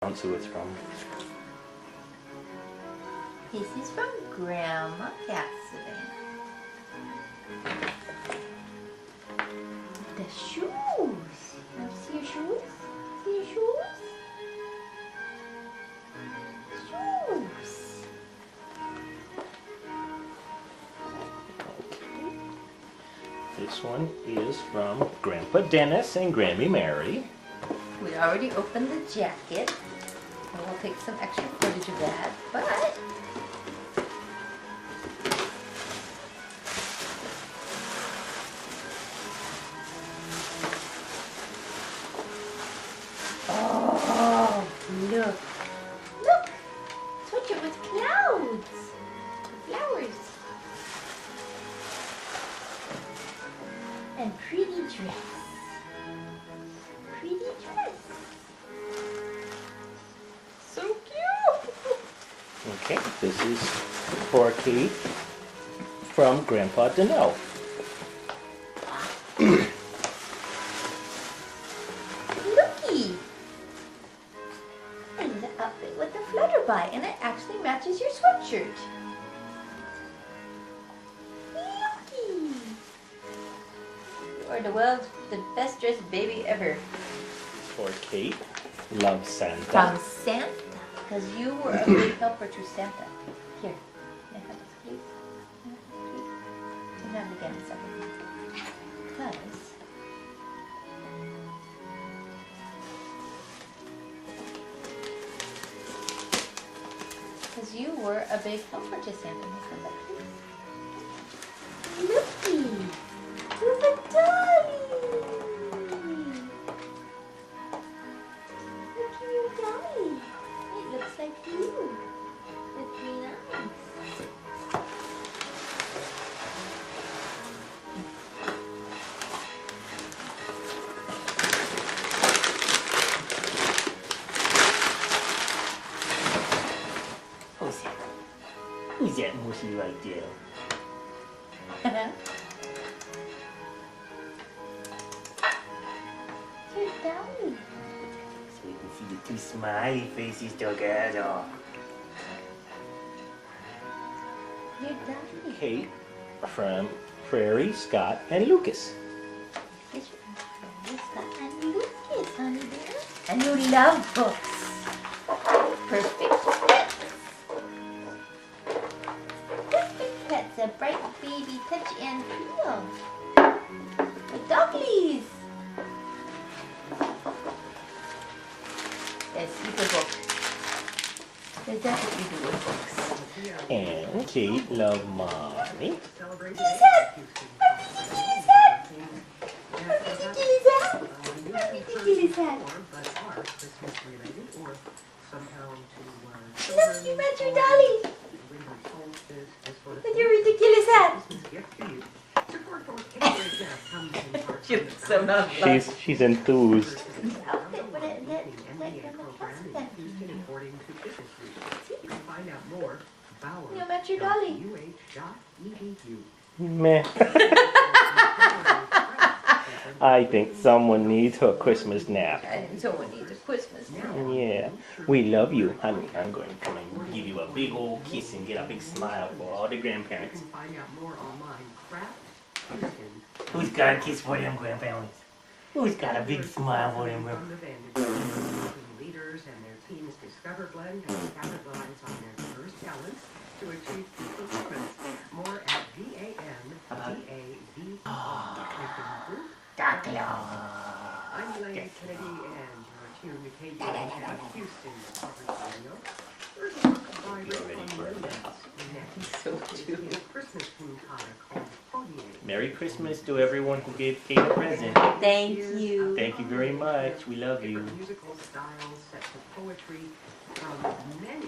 announce who it's from. This is from Grandma Cassidy. The shoes. See your shoes? See your shoes? Shoes. This one is from Grandpa Dennis and Grammy Mary. We already opened the jacket. And we'll take some extra footage of that, but oh, look. Look! Sweatshirt with clouds. Flowers. And pretty dress. Pretty dress. So cute! Okay, this is for Kate from Grandpa Danelle. Looky! And the outfit with the flutterby, and it actually matches your sweatshirt. Looky! You are the world's the best dressed baby ever. For Kate, Love Santa. From Santa, because you were a big helper to Santa. Here, may I have this, please? May I have it, please? And have it again in a second. Because you were a big helper to Santa. May I have that, please? Looky! There's a dolly! Look at your dolly. It looks like you. With green eyes. Who's that mushy right there? Your dolly. So we can see the two smiley faces together. Your dolly. Kate from Prairie, Scott, and Lucas. It's Scott and Lucas, honey bear. And you love books. Perfect pets. Perfect pets. A bright baby touch and feel. The doggies. Yes, read the book. There's definitely do with books. And Kate love Mommy. Gilly's hat! Gilly's hat! Gilly's hat! Gilly's hat! Look, you met your dolly! With your ridiculous hat! She looks so not She's enthused. outfit with it. Let Grandma Cassidy that. You met your dolly. Meh. I think someone needs her Christmas nap. And someone needs a Christmas now. Yeah, we love you, honey. I'm going to come and give you a big old kiss and get a big smile for all the grandparents. Who's got a kiss for them grandparents? Who's got a big smile for them? Leaders and their teams discover, blend, and capitalize on their diverse talents to achieve peak performance. More at VANGAV. I'm Elaine Kennedy, and you're tuned to KUNK Houston, California. First up by Rick Williams. Next, So cute. a Christmas cantata called Podier. Merry Christmas to everyone who gave Kate a present. Thank you. Thank you very much. We love you. Musical styles, sets of poetry from many